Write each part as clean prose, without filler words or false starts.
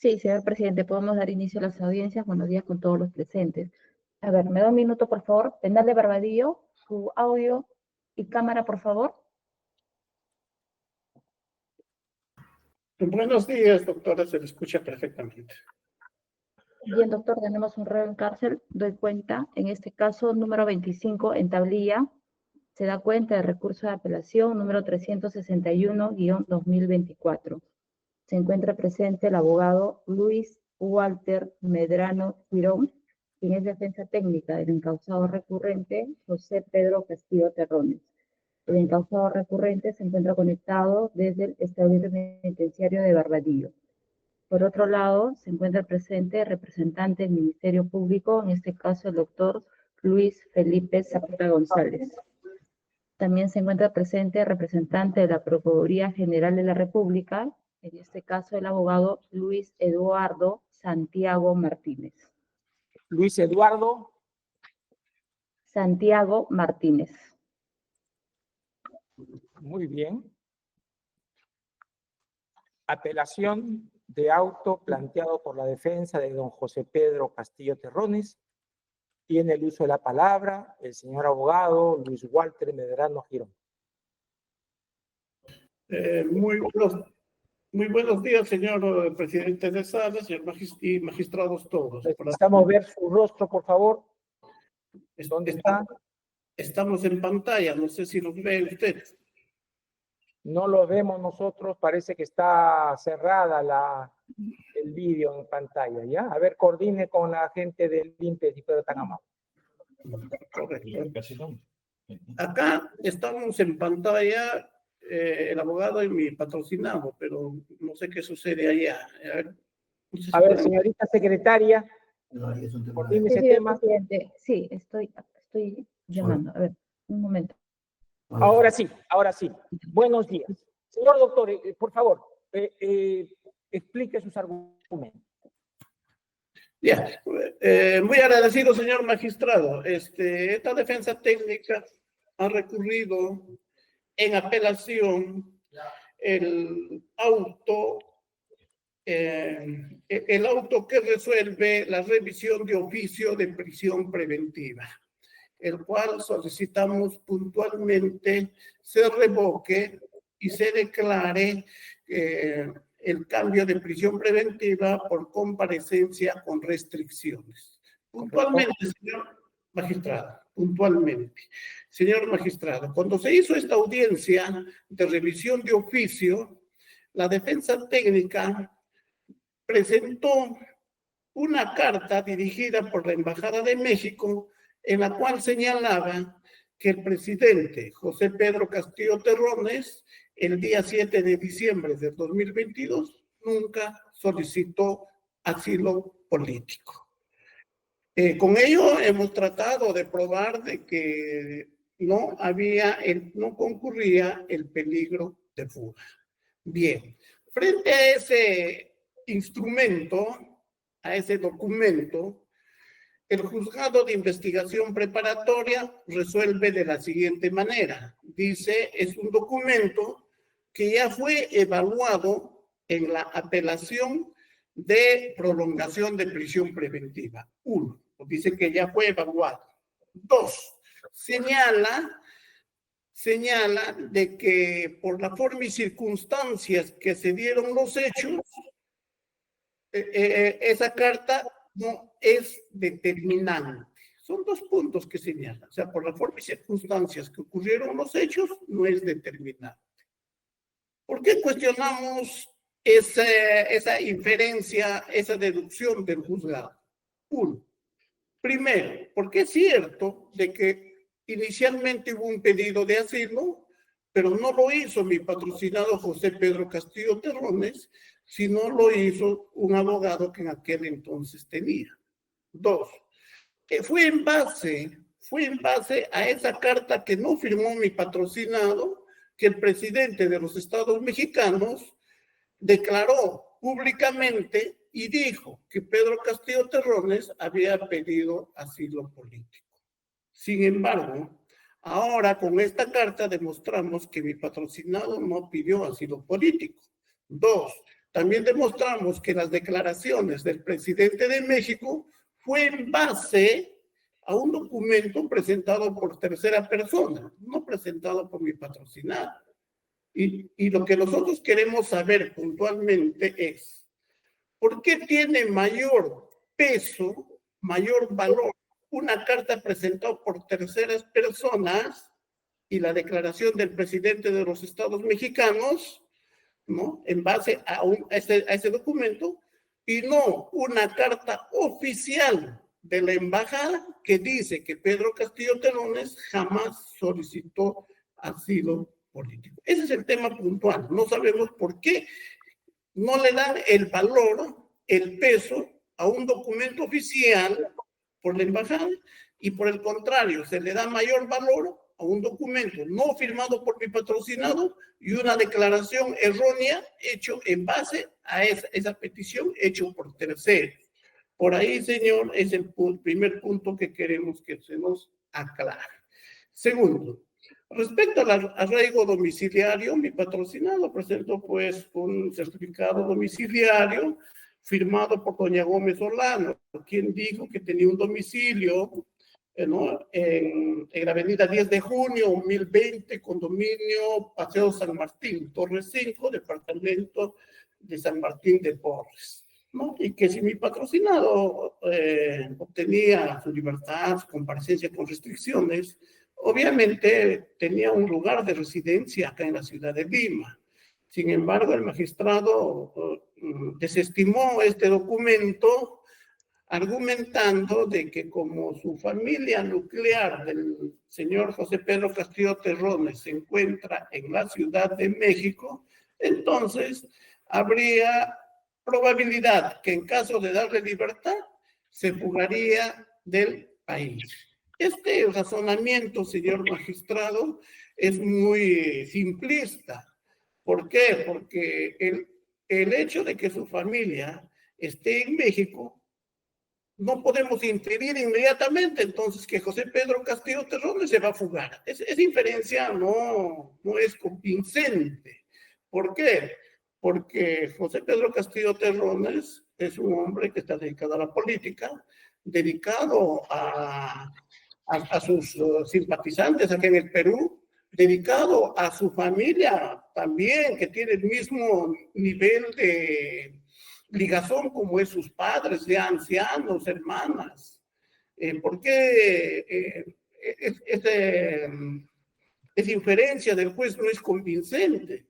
Sí, señor presidente, podemos dar inicio a las audiencias. Buenos días con todos los presentes. A ver, me da un minuto, por favor. Penal de Barbadillo, su audio y cámara, por favor. Buenos días, doctora, se le escucha perfectamente. Bien, doctor, tenemos un reo en cárcel. Doy cuenta, en este caso, número 25 en tablilla, se da cuenta del recurso de apelación número 361-2024. Se encuentra presente el abogado Luis Walter Medrano Girón, quien es defensa técnica del encausado recurrente José Pedro Castillo Terrones. El encausado recurrente se encuentra conectado desde el establecimiento penitenciario de Barbadillo. Por otro lado, se encuentra presente el representante del Ministerio Público, en este caso el doctor Luis Felipe Zapata González. También se encuentra presente el representante de la Procuraduría General de la República, en este caso el abogado Luis Eduardo Santiago Martínez. Luis Eduardo Santiago Martínez. Muy bien. Apelación de auto planteado por la defensa de don José Pedro Castillo Terrones. Tiene el uso de la palabra el señor abogado Luis Walter Medrano Girón. Muy buenos días, señor presidente de sala, señor y magistrados todos. Necesitamos ver su rostro, por favor. ¿Dónde está? Estamos en pantalla, no sé si nos ve usted. No lo vemos nosotros, parece que está cerrada el vídeo en pantalla, ¿ya? A ver, coordine con la gente del INPE, si puede tan amable. Correcto. Acá estamos en pantalla, el abogado y mi patrocinado, pero no sé qué sucede allá. A ver, señorita secretaria, coordine ese tema. Presidente. Sí, estoy llamando. A ver, un momento. Ahora sí, ahora sí. Buenos días. Señor doctor, por favor, explique sus argumentos. Bien, muy agradecido, señor magistrado. Esta defensa técnica ha recurrido en apelación el auto que resuelve la revisión de oficio de prisión preventiva, el cual solicitamos puntualmente se revoque y se declare el cambio de prisión preventiva por comparecencia con restricciones. Puntualmente, señor magistrado, puntualmente. Señor magistrado, cuando se hizo esta audiencia de revisión de oficio, la defensa técnica presentó una carta dirigida por la Embajada de México en la cual señalaba que el presidente José Pedro Castillo Terrones, el día 7 de diciembre de 2022, nunca solicitó asilo político. Con ello hemos tratado de probar de que no concurría el peligro de fuga. Bien, frente a ese instrumento, a ese documento, el juzgado de investigación preparatoria resuelve de la siguiente manera. Dice, es un documento que ya fue evaluado en la apelación de prolongación de prisión preventiva. 1, dice que ya fue evaluado. 2, señala de que por la forma y circunstancias que se dieron los hechos, esa carta no es determinante. Son 2 puntos que señala. O sea, por la forma y circunstancias que ocurrieron los hechos, no es determinante. ¿Por qué cuestionamos esa inferencia, esa deducción del juzgado? 1. Primero, porque es cierto de que inicialmente hubo un pedido de asilo, pero no lo hizo mi patrocinado José Pedro Castillo Terrones, sino lo hizo un abogado que en aquel entonces tenía. 2, fue en base a esa carta que no firmó mi patrocinado, que el presidente de los Estados Mexicanos declaró públicamente y dijo que Pedro Castillo Terrones había pedido asilo político. Sin embargo, ahora con esta carta demostramos que mi patrocinado no pidió asilo político. 2, también demostramos que las declaraciones del presidente de México fue en base a un documento presentado por tercera persona, no presentado por mi patrocinado. Y lo que nosotros queremos saber puntualmente es, ¿por qué tiene mayor peso, mayor valor una carta presentada por terceras personas y la declaración del presidente de los Estados Mexicanos, ¿no?, en base a ese documento, y no una carta oficial de la embajada que dice que Pedro Castillo Terrones jamás solicitó asilo político? Ese es el tema puntual. No sabemos por qué no le dan el valor, el peso a un documento oficial por la embajada, y por el contrario, se le da mayor valor a un documento no firmado por mi patrocinado y una declaración errónea hecho en base a esa petición hecho por terceros. Por ahí, señor, es el primer punto que queremos que se nos aclare. Segundo, respecto al arraigo domiciliario, mi patrocinado presentó pues un certificado domiciliario firmado por doña Gómez Solano, quien dijo que tenía un domicilio, ¿no?, en la avenida 10 de junio, 1020, condominio Paseo San Martín, Torre 5, departamento de San Martín de Porres, ¿no? Y que si mi patrocinado obtenía su libertad, su comparecencia con restricciones, obviamente tenía un lugar de residencia acá en la ciudad de Lima. Sin embargo, el magistrado desestimó este documento argumentando de que como su familia nuclear del señor José Pedro Castillo Terrones se encuentra en la Ciudad de México, entonces habría probabilidad que en caso de darle libertad se fugaría del país. Este razonamiento, señor magistrado, es muy simplista. ¿Por qué? Porque el hecho de que su familia esté en México, no podemos inferir inmediatamente entonces que José Pedro Castillo Terrones se va a fugar. Esa inferencia no es convincente. ¿Por qué? Porque José Pedro Castillo Terrones es un hombre que está dedicado a la política, dedicado a sus simpatizantes aquí en el Perú, dedicado a su familia también, que tiene el mismo nivel de ligazón como es sus padres, ya ancianos, hermanas. ¿Por qué esa inferencia del juez no es convincente?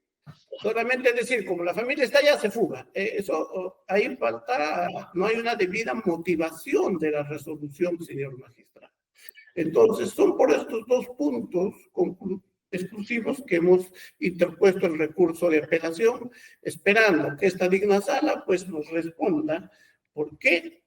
Solamente decir, como la familia está allá, se fuga. Eso, ahí falta, no hay una debida motivación de la resolución, señor magistrado. Entonces, son por estos dos puntos exclusivos que hemos interpuesto el recurso de apelación, esperando que esta digna sala pues nos responda por qué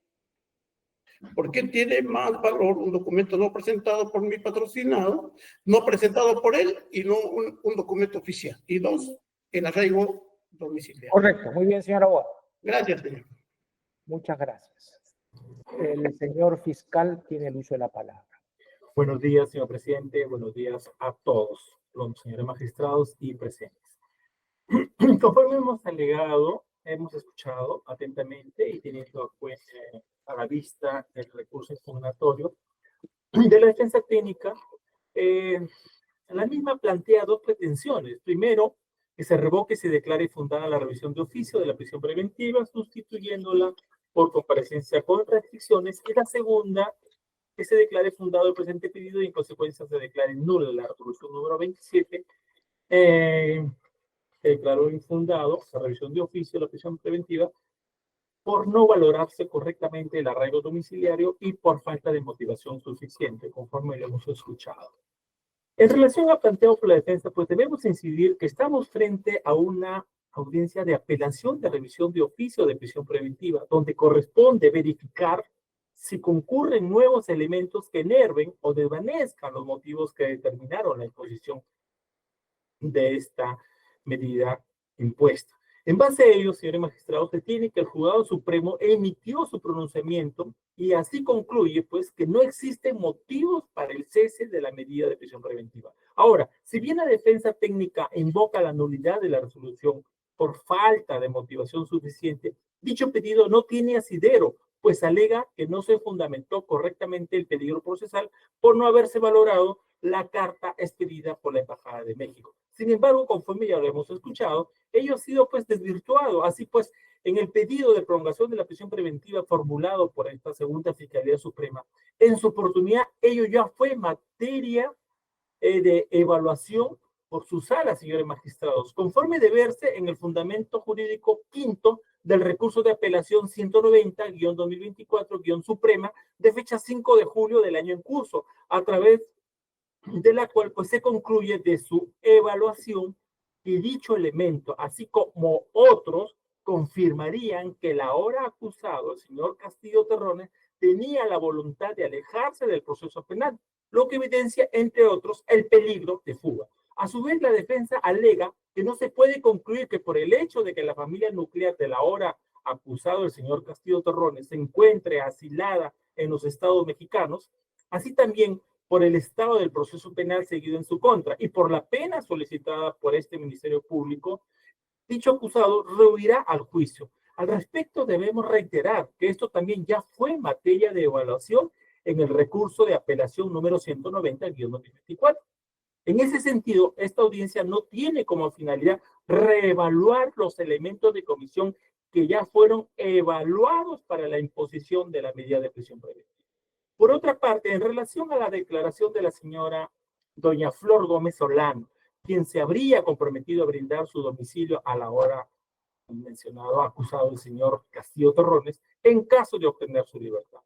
tiene más valor un documento no presentado por mi patrocinado, no presentado por él y no un documento oficial. Y dos, el arraigo domiciliario. Correcto, muy bien, señor abogado. Gracias, señor. Muchas gracias. El señor fiscal tiene el uso de la palabra. Buenos días, señor presidente. Buenos días a todos los señores magistrados y presentes. Conforme hemos alegado, hemos escuchado atentamente y teniendo a la vista el recurso impugnatorio de la defensa técnica, la misma plantea dos pretensiones. Primero, que se revoque y se declare fundada la revisión de oficio de la prisión preventiva, sustituyéndola por comparecencia con restricciones. Y la segunda, que se declare fundado el presente pedido y en consecuencia se declare nula la resolución número 27, se declaró infundado la revisión de oficio de la prisión preventiva por no valorarse correctamente el arraigo domiciliario y por falta de motivación suficiente, conforme lo hemos escuchado. En relación a planteado por la defensa, pues debemos incidir que estamos frente a una audiencia de apelación de revisión de oficio de prisión preventiva, donde corresponde verificar si concurren nuevos elementos que enerven o desvanezcan los motivos que determinaron la imposición de esta medida impuesta. En base a ello, señores magistrados, se tiene que el Juzgado Supremo emitió su pronunciamiento y así concluye, pues, que no existen motivos para el cese de la medida de prisión preventiva. Ahora, si bien la defensa técnica invoca la nulidad de la resolución por falta de motivación suficiente, dicho pedido no tiene asidero, pues alega que no se fundamentó correctamente el peligro procesal por no haberse valorado la carta expedida por la Embajada de México. Sin embargo, conforme ya lo hemos escuchado, ello ha sido pues desvirtuado. Así pues, en el pedido de prolongación de la prisión preventiva formulado por esta segunda Fiscalía Suprema, en su oportunidad, ello ya fue materia de evaluación por su sala, señores magistrados, conforme de verse en el fundamento jurídico quinto del recurso de apelación 190-2024-Suprema de fecha 5 de julio del año en curso, a través de la cual pues se concluye de su evaluación que dicho elemento, así como otros, confirmarían que el ahora acusado, el señor Castillo Terrones, tenía la voluntad de alejarse del proceso penal, lo que evidencia, entre otros, el peligro de fuga. A su vez, la defensa alega que no se puede concluir que por el hecho de que la familia nuclear del ahora acusado, el señor Castillo Terrones, se encuentre asilada en los estados mexicanos, así también por el estado del proceso penal seguido en su contra y por la pena solicitada por este Ministerio Público, dicho acusado rehuirá al juicio. Al respecto, debemos reiterar que esto también ya fue materia de evaluación en el recurso de apelación número 190-2024. En ese sentido, esta audiencia no tiene como finalidad reevaluar los elementos de comisión que ya fueron evaluados para la imposición de la medida de prisión preventiva. Por otra parte, en relación a la declaración de la señora doña Flor Gómez Solano, quien se habría comprometido a brindar su domicilio a la hora mencionado acusado el señor Castillo Terrones, en caso de obtener su libertad.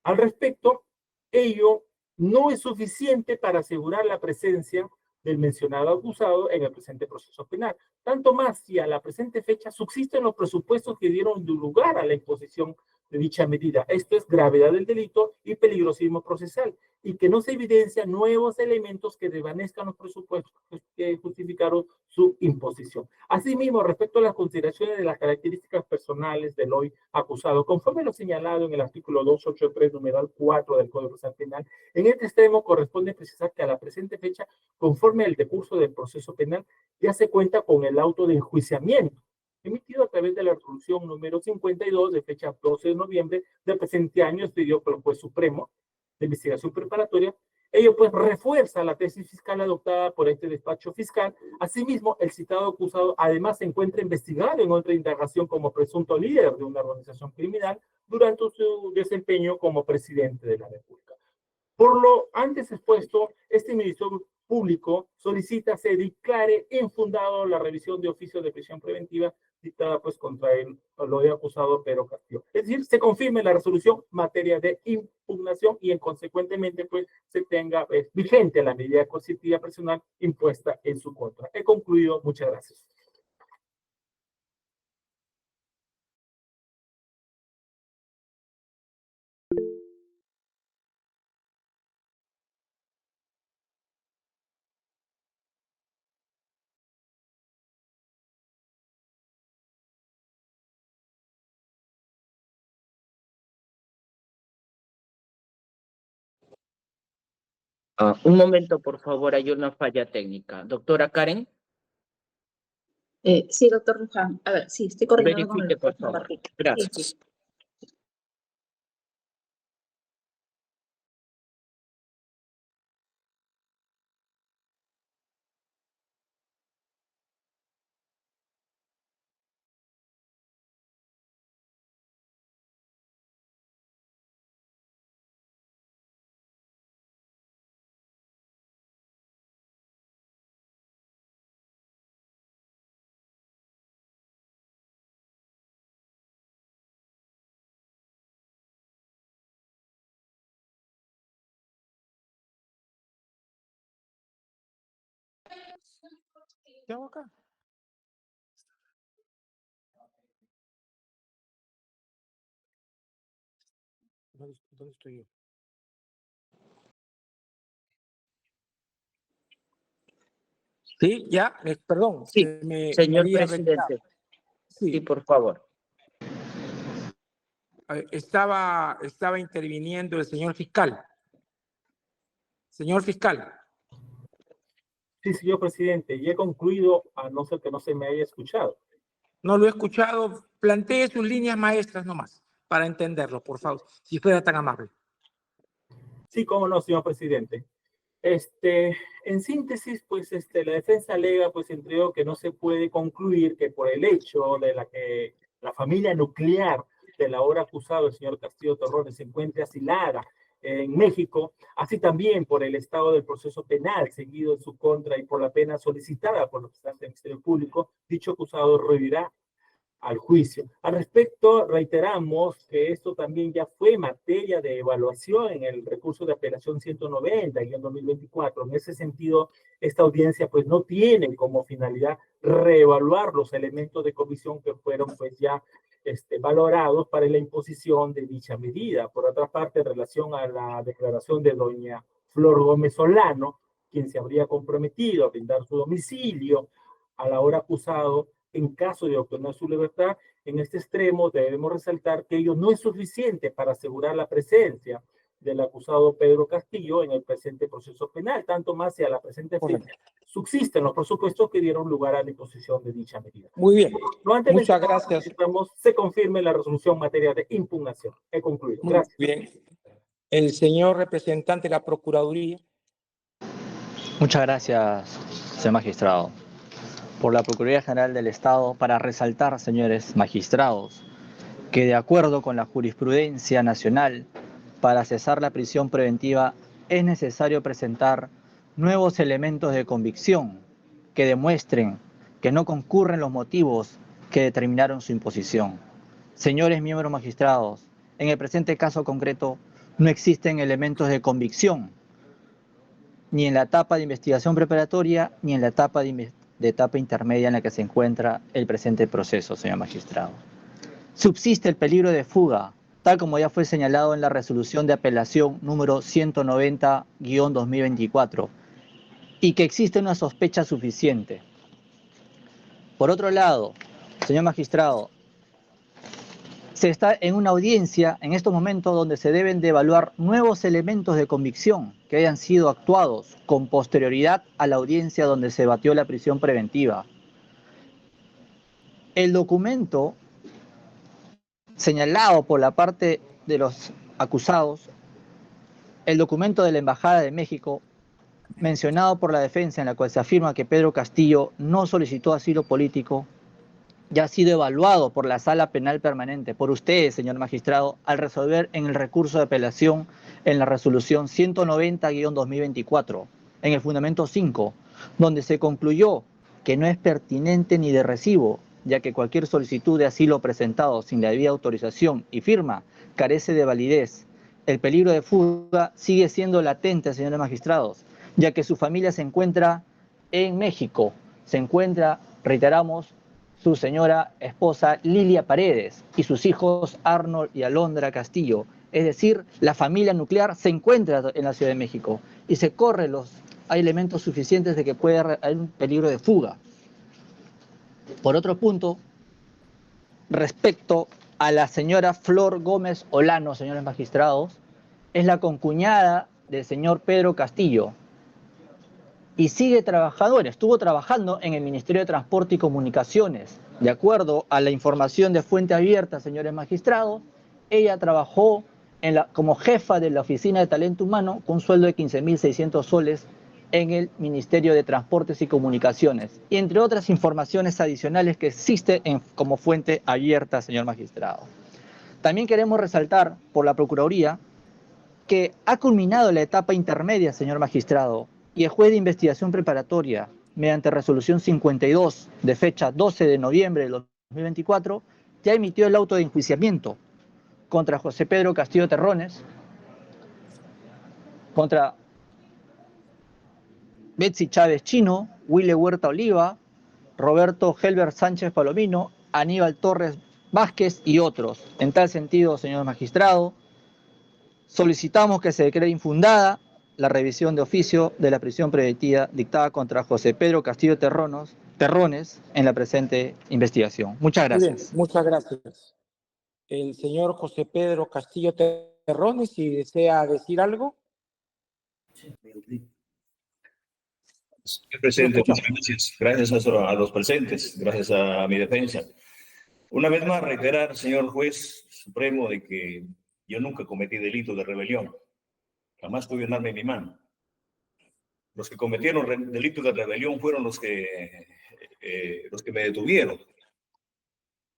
Al respecto, ello no es suficiente para asegurar la presencia del mencionado acusado en el presente proceso penal, tanto más si a la presente fecha subsisten los presupuestos que dieron lugar a la imposición de dicha medida. Esto es gravedad del delito y peligrosismo procesal, y que no se evidencian nuevos elementos que desvanezcan los presupuestos que justificaron su imposición. Asimismo, respecto a las consideraciones de las características personales del hoy acusado, conforme lo señalado en el artículo 283, numeral 4 del Código Procesal Penal, en este extremo corresponde precisar que a la presente fecha, conforme al decurso del proceso penal, ya se cuenta con el auto de enjuiciamiento emitido a través de la resolución número 52 de fecha 12 de noviembre del presente año, expedido por el juez supremo de investigación preparatoria. Ello pues refuerza la tesis fiscal adoptada por este despacho fiscal. Asimismo, el citado acusado además se encuentra investigado en otra indagación como presunto líder de una organización criminal durante su desempeño como presidente de la República. Por lo antes expuesto, este Ministerio Público solicita se declare infundado la revisión de oficio de prisión preventiva dictada pues contra el lo de acusado Pedro Castillo. Es decir, se confirme la resolución materia de impugnación y en consecuentemente pues se tenga vigente la medida coercitiva personal impuesta en su contra. He concluido. Muchas gracias. Un momento, por favor, hay una falla técnica. Doctora Karen. Sí, doctor Luján. A ver, sí, estoy coordinando con el Verifique, por doctor favor. Martín. Gracias. Sí, sí. ¿Qué hago acá? ¿Dónde estoy yo? Sí, ya, perdón, Sí, me señor había presidente. retirado. Sí, Sí, por favor. estaba interviniendo el señor fiscal. Señor fiscal. Sí, señor presidente, y he concluido, a no ser que no se me haya escuchado. No lo he escuchado. Plantee sus líneas maestras nomás, para entenderlo, por favor, si fuera tan amable. Sí, cómo no, señor presidente. En síntesis, pues la defensa alega, pues entre otros, que no se puede concluir que por el hecho de que la familia nuclear del ahora acusado, el señor Castillo Terrones, se encuentre asilada en México, así también por el estado del proceso penal seguido en su contra y por la pena solicitada por el representante del Ministerio Público, dicho acusado rehuirá al juicio. Al respecto, reiteramos que esto también ya fue materia de evaluación en el recurso de apelación 190 en el 2024. En ese sentido, esta audiencia pues no tiene como finalidad reevaluar los elementos de comisión que fueron pues ya valorados para la imposición de dicha medida. Por otra parte, en relación a la declaración de doña Flor Gómez Solano, quien se habría comprometido a brindar su domicilio al ahora acusado, en caso de obtener su libertad, en este extremo debemos resaltar que ello no es suficiente para asegurar la presencia del acusado Pedro Castillo en el presente proceso penal, tanto más si a la presente fecha subsisten los presupuestos que dieron lugar a la imposición de dicha medida. Muy bien. Lo antes Muchas gracias. Se confirme la resolución en materia de impugnación. He concluido. Muy Gracias. bien. El señor representante de la Procuraduría. Muchas gracias, señor magistrado. Por la Procuraduría General del Estado, para resaltar, señores magistrados, que de acuerdo con la jurisprudencia nacional, para cesar la prisión preventiva es necesario presentar nuevos elementos de convicción que demuestren que no concurren los motivos que determinaron su imposición. Señores miembros magistrados, en el presente caso concreto no existen elementos de convicción, ni en la etapa de investigación preparatoria, ni en la etapa de etapa intermedia en la que se encuentra el presente proceso, señor magistrado. Subsiste el peligro de fuga, tal como ya fue señalado en la resolución de apelación número 190-2024, y que existe una sospecha suficiente. Por otro lado, señor magistrado, se está en una audiencia en estos momentos donde se deben de evaluar nuevos elementos de convicción que hayan sido actuados con posterioridad a la audiencia donde se batió la prisión preventiva. El documento señalado por la parte de los acusados, el documento de la Embajada de México, mencionado por la defensa, en la cual se afirma que Pedro Castillo no solicitó asilo político, ya ha sido evaluado por la Sala Penal Permanente, por ustedes, señor magistrado, al resolver en el recurso de apelación en la resolución 190-2024, en el fundamento 5, donde se concluyó que no es pertinente ni de recibo, ya que cualquier solicitud de asilo presentado sin la debida autorización y firma carece de validez. El peligro de fuga sigue siendo latente, señores magistrados, ya que su familia se encuentra en México, se encuentra, reiteramos, su señora esposa Lilia Paredes y sus hijos Arnold y Alondra Castillo. Es decir, la familia nuclear se encuentra en la Ciudad de México y hay elementos suficientes de que puede haber un peligro de fuga. Por otro punto, respecto a la señora Flor Gómez Olano, señores magistrados, es la concuñada del señor Pedro Castillo y sigue trabajando, estuvo trabajando en el Ministerio de Transporte y Comunicaciones. De acuerdo a la información de fuente abierta, señores magistrados, ella trabajó como jefa de la Oficina de Talento Humano con un sueldo de 15.600 soles en el Ministerio de Transportes y Comunicaciones, y entre otras informaciones adicionales que existen como fuente abierta, señor magistrado. También queremos resaltar por la Procuraduría que ha culminado la etapa intermedia, señor magistrado, y el juez de investigación preparatoria, mediante resolución 52 de fecha 12 de noviembre de 2024, ya emitió el auto de enjuiciamiento contra José Pedro Castillo Terrones, contra Betsy Chávez Chino, Wille Huerta Oliva, Roberto Helber Sánchez Palomino, Aníbal Torres Vázquez y otros. En tal sentido, señor magistrado, solicitamos que se declare infundada la revisión de oficio de la prisión preventiva dictada contra José Pedro Castillo Terrones en la presente investigación. Muchas gracias. Bien, muchas gracias. El señor José Pedro Castillo Terrones, si desea decir algo. Señor presidente, muchas gracias. Gracias a los presentes, gracias a mi defensa. Una vez más, reiterar, señor juez supremo, de que yo nunca cometí delito de rebelión. Jamás tuve un arma en mi mano. Los que cometieron delitos de rebelión fueron los que me detuvieron.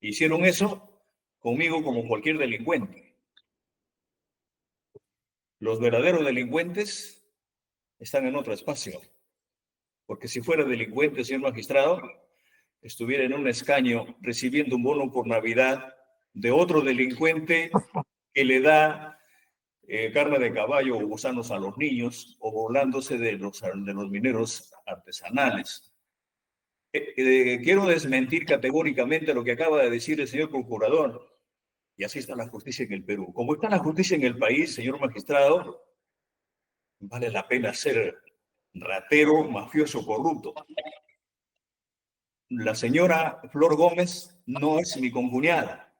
Hicieron eso conmigo como cualquier delincuente. Los verdaderos delincuentes están en otro espacio. Porque si fuera delincuente, señor magistrado, estuviera en un escaño recibiendo un bono por Navidad de otro delincuente que le da carne de caballo o gusanos a los niños o burlándose de los mineros artesanales. Quiero desmentir categóricamente lo que acaba de decir el señor procurador. Y así está la justicia en el Perú. Como está la justicia en el país, señor magistrado, vale la pena ser ratero, mafioso, corrupto. La señora Flor Gómez no es mi concuñada.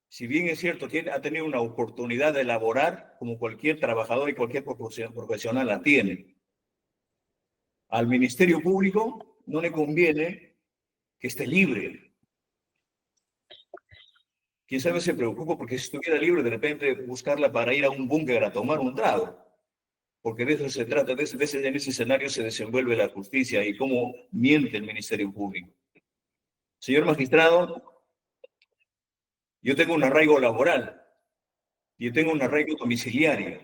Si bien es cierto, ha tenido una oportunidad de laborar como cualquier trabajador y cualquier profesional la tiene. Al Ministerio Público no le conviene que esté libre. Quién sabe se preocupa porque si estuviera libre, de repente buscarla para ir a un búnker a tomar un trago. Porque de eso se trata, en ese escenario se desenvuelve la justicia y cómo miente el Ministerio Público. Señor magistrado, yo tengo un arraigo laboral y yo tengo un arraigo domiciliario.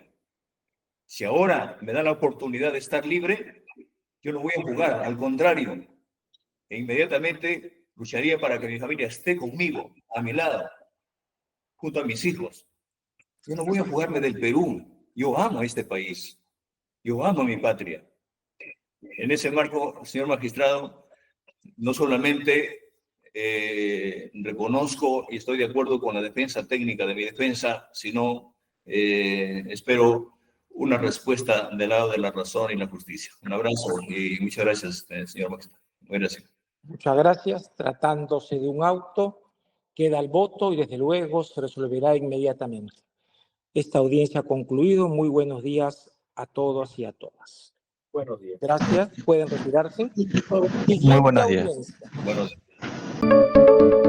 Si ahora me da la oportunidad de estar libre, yo no voy a jugar, al contrario, e inmediatamente lucharía para que mi familia esté conmigo, a mi lado, junto a mis hijos. Yo no voy a jugarme del Perú, yo amo a este país. Yo amo a mi patria. En ese marco, señor magistrado, no solamente reconozco y estoy de acuerdo con la defensa técnica de mi defensa, sino espero una respuesta del lado de la razón y la justicia. Un abrazo y muchas gracias, señor magistrado. Gracias. Muchas gracias. Tratándose de un auto, queda el voto y desde luego se resolverá inmediatamente. Esta audiencia ha concluido. Muy buenos días a todos y a todas. Buenos días. Gracias. Pueden retirarse. Muy buenos días. Buenos días.